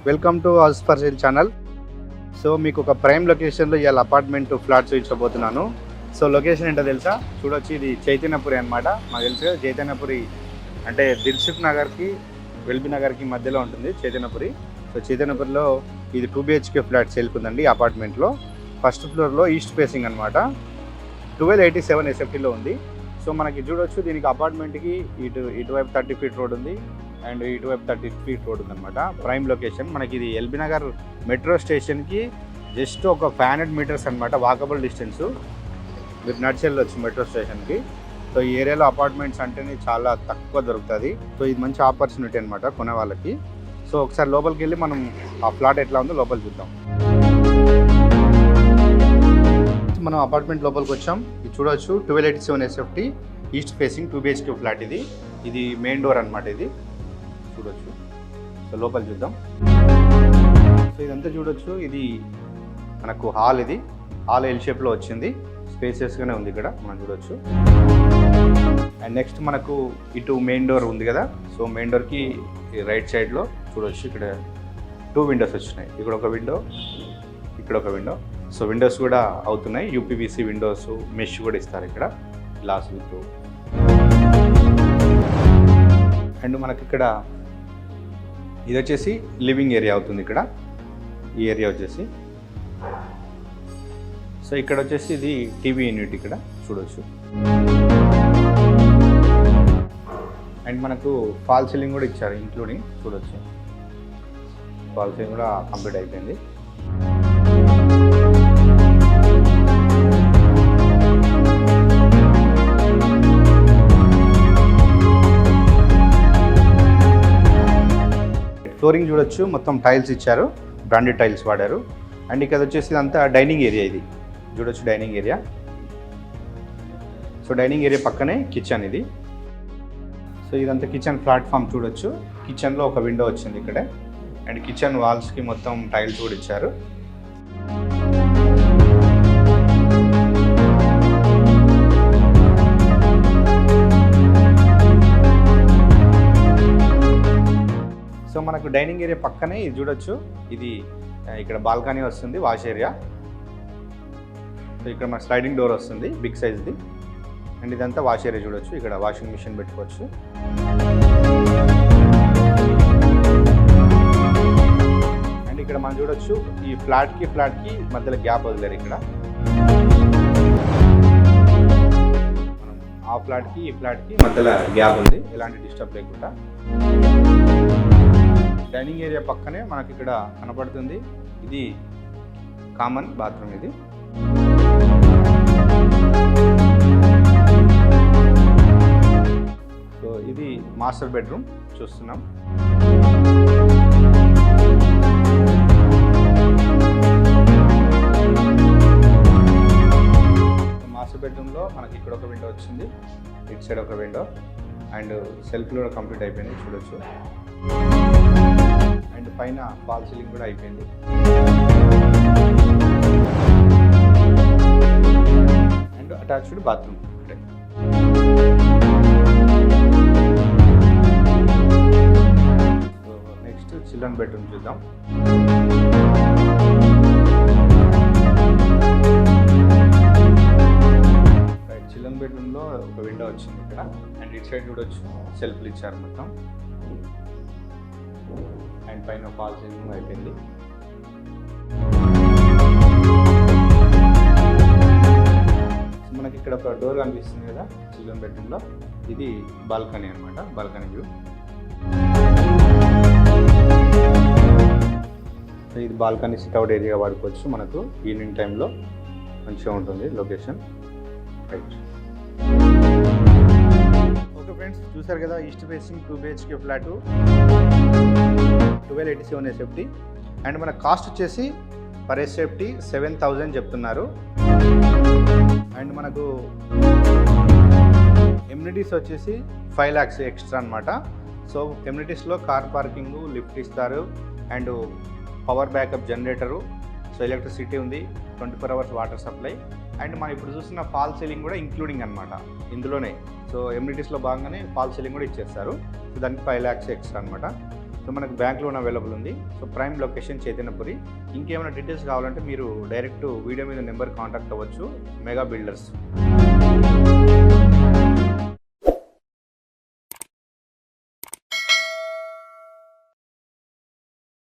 Welcome to house for sale channel. So మీకు ఒక prime లొకేషన్లో ఇవాళ అపార్ట్మెంట్ ఫ్లాట్స్ చూపించబోతున్నాను. సో లొకేషన్ ఏంటో తెలుసా? చూడొచ్చు, ఇది చైతన్యపురి అనమాట. మాకు తెలుసు కదా, చైతన్యపురి అంటే దిల్సుఖ్ నగర్కి ఎల్బీ నగర్కి మధ్యలో ఉంటుంది చైతన్యపురి. సో చైతన్యపురిలో ఇది 2 BHK ఫ్లాట్ సేల్కి ఉందండి. అపార్ట్మెంట్లో ఫస్ట్ ఫ్లోర్లో ఈస్ట్ ఫేసింగ్ అనమాట. 1287 SFTలో ఉంది. సో మనకి చూడొచ్చు, దీనికి అపార్ట్మెంట్కి ఇటువైపు 30 feet రోడ్ ఉంది అండ్ ఇటువైపు 30 feet రోడ్ ఉందన్నమాట. Prime location. మనకి ఇది ఎల్బీ నగర్ మెట్రో స్టేషన్కి జస్ట్ ఒక 500 meters అనమాట, వాకబుల్ డిస్టెన్సు. మీరు నడిచి వెళ్ళొచ్చు మెట్రో స్టేషన్కి. సో ఈ ఏరియాలో అపార్ట్మెంట్స్ అంటేనే చాలా తక్కువ దొరుకుతుంది. సో ఇది మంచి ఆపర్చునిటీ అనమాట కొనే వాళ్ళకి. సో ఒకసారి లోపలికి వెళ్ళి మనం ఆ ఫ్లాట్ ఎట్లా ఉందో లోపల చూద్దాం. మనం అపార్ట్మెంట్ లోపలికి వచ్చాం. ఇది చూడొచ్చు, 1287 SFT east facing 2 BHK flat. ఇది మెయిన్ డోర్ అనమాట. ఇది చూడొచ్చు. సో లోపల చూద్దాం. సో ఇదంతా చూడొచ్చు, ఇది మనకు హాల్. ఇది హాల్ ఎల్ షేప్లో వచ్చింది, స్పేసియస్గానే ఉంది ఇక్కడ మనం చూడొచ్చు. అండ్ నెక్స్ట్ మనకు ఇటు మెయిన్ డోర్ ఉంది కదా. సో మెయిన్ డోర్కి రైట్ సైడ్లో చూడొచ్చు, ఇక్కడ 2 windows వచ్చినాయి. ఇక్కడ ఒక విండో, ఇక్కడ ఒక విండో. సో విండోస్ కూడా అవుతున్నాయి. UPVC విండోస్, మెష్ కూడా ఇస్తారు ఇక్కడ, గ్లాస్ విత్. అండ్ మనకి ఇక్కడ ఇది వచ్చేసి లివింగ్ ఏరియా అవుతుంది. ఇక్కడ ఈ ఏరియా వచ్చేసి, సో ఇక్కడ వచ్చేసి ఇది టీవీ యూనిట్ ఇక్కడ చూడొచ్చు. అండ్ మనకు ఫాల్ సీలింగ్ కూడా ఇచ్చారు ఇంక్లూడింగ్, చూడొచ్చు. ఫాల్ సీలింగ్ కూడా కంప్లీట్ అయిపోయింది. ఫ్లోరింగ్ చూడొచ్చు, మొత్తం టైల్స్ ఇచ్చారు, బ్రాండెడ్ టైల్స్ వాడారు. అండ్ ఇక్కడ వచ్చేసి ఇదంతా డైనింగ్ ఏరియా. ఇది చూడొచ్చు, dining area. So dining area పక్కనే కిచెన్ ఇది. సో ఇదంతా కిచెన్ ప్లాట్ఫామ్ చూడొచ్చు. కిచెన్లో ఒక విండో వచ్చింది ఇక్కడే. అండ్ కిచెన్ వాల్స్కి మొత్తం టైల్స్ కూడా ఇచ్చారు. సో మనకు డైనింగ్ ఏరియా పక్కనే ఇది చూడొచ్చు, ఇది ఇక్కడ బాల్కనీ వస్తుంది, వాష్ ఏరియా. సో ఇక్కడ మన స్లైడింగ్ డోర్ వస్తుంది, బిగ్ సైజ్ది. అండ్ ఇదంతా వాష్ ఏరియా చూడొచ్చు. ఇక్కడ వాషింగ్ మిషన్ పెట్టుకోవచ్చు. అండ్ ఇక్కడ మనం చూడొచ్చు, ఈ ఫ్లాట్కి మధ్యలో గ్యాప్ వదిలేరు ఇక్కడ. మనం ఆ ఫ్లాట్కి ఈ ఫ్లాట్కి మధ్యలో గ్యాప్ ఉంది, ఎలాంటి డిస్టర్బ్ లేకుండా. డైనింగ్ ఏరియా పక్కనే మనకి ఇక్కడ కనపడుతుంది, ఇది కామన్ బాత్రూమ్. ఇది సో ఇది మాస్టర్ బెడ్రూమ్ చూస్తున్నాం. మాస్టర్ బెడ్రూమ్లో మనకి ఇక్కడ ఒక విండో వచ్చింది, ఇటు సైడ్ ఒక విండో. అండ్ సెల్ఫ్లో కూడా కంప్లీట్ అయిపోయింది చూడొచ్చు. అండ్ పైన ఫాల్ సీలింగ్ కూడా అయిపోయింది. అండ్ అటాచ్డ్ బాత్రూమ్ అంటే. నెక్స్ట్ చిల్డ్రన్ బెడ్రూమ్ చూద్దాం. చిల్డ్రన్ బెడ్రూమ్లో ఒక విండో వచ్చింది ఇక్కడ. అండ్ ఇటు సైడ్ చూడొచ్చు, సెల్ఫ్లు ఇచ్చారు మొత్తం. అండ్ పైన ఫాల్ సీలింగ్ అయిపోయింది. మనకి ఇక్కడ ఒక డోర్ కనిపిస్తుంది కదా చిల్డ్రన్ బెడ్రూమ్లో. ఇది బాల్కనీ అనమాట, బాల్కనీ వ్యూ. ఇది బాల్కనీ సిట్అవుట్ ఏరియా వాడుకోవచ్చు. మనకు ఈవినింగ్ టైంలో మంచిగా ఉంటుంది లొకేషన్. రైట్, ఓకే ఫ్రెండ్స్, చూసారు కదా, east facing 2 BHK flat 1287 SFT. And మన కాస్ట్ వచ్చేసి పర్ SFT 7,000 చెప్తున్నారు. అండ్ మనకు ఎమ్యూనిటీస్ వచ్చేసి 5 lakhs ఎక్స్ట్రా అనమాట. సో ఎమ్యూనిటీస్లో కార్ పార్కింగ్, లిఫ్ట్ ఇస్తారు, and power backup generator. So electricity ఉంది, 24 hours వాటర్ సప్లై. అండ్ మనం ఇప్పుడు చూస్తున్న ఫాల్ సీలింగ్ కూడా ఇంక్లూడింగ్ అనమాట ఇందులోనే. సో ఎమ్యూనిటీస్లో భాగంగానే ఫాల్ సీలింగ్ కూడా ఇచ్చేస్తారు. సో దానికి 5 lakhs ఎక్స్ట్రా అనమాట. సో మనకు బ్యాంక్ లోన్ అవైలబుల్ ఉంది. So prime location Chaitanyapuri. ఇంకేమైనా డీటెయిల్స్ కావాలంటే మీరు డైరెక్ట్ వీడియో మీద నెంబర్ కాంటాక్ట్ అవ్వచ్చు మెగా బిల్డర్స్.